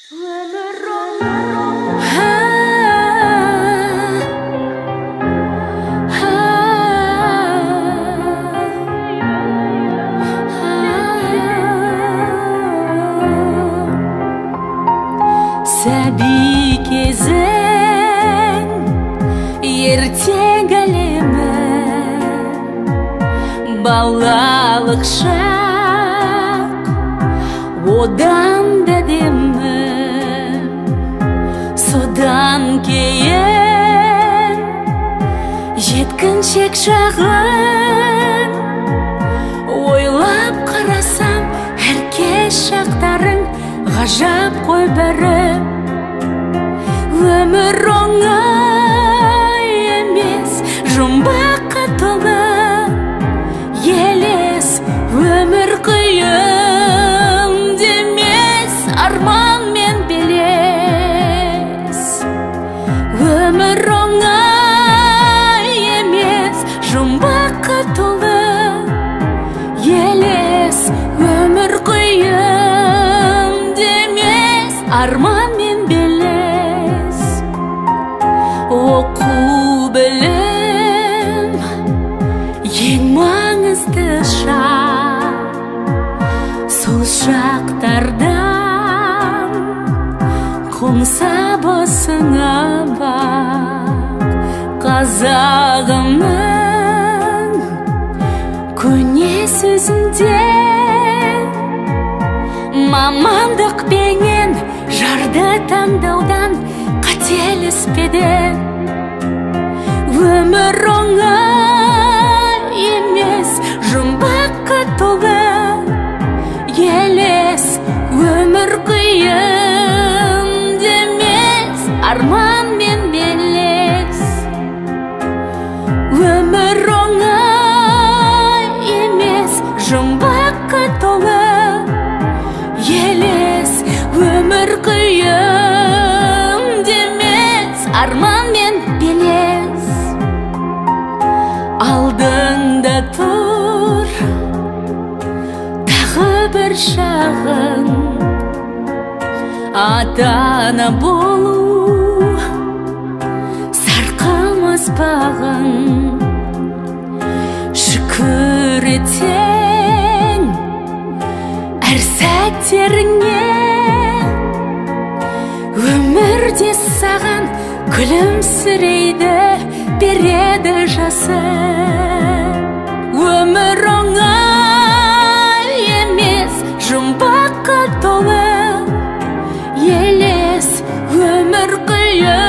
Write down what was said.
Сәби кезің ертең әлемі, балалық шақ одан да демі, содан кейін жеткіншек шағың. Ойлап қарасам әркез шақтарың ғажап қой бәрі. Өмір оңай емес, жұмбаққа толы елес. Өмір қиын демес, арман мен белес. Өмір оңай емес, жұмбаққа толы елес. Өмір қиын демес, арман мен белес. Оқу білім ең маңызды шақ. Сол шақтардан қонса босыңа бақ. Қазағымның көне сөзінде мамандық пенен жарды таңдаудан қателеспеді. Өмір оңай емес, жұмбаққа толы елес. Өмір қиын демес, арман мен белес. Өмір оңай емес, жұмбаққа толы елес. Өмір қиын демес, арман мен белес. Алдыңда тұр тағы бір шағын, ата-ана болу сарқылмас бағын. Шүкір етсең әр сәттеріңе, өмірде саған күлімсірейді, береді жасын. Өмір оңай емес, жұмбаққа толы елес. Өмір қиын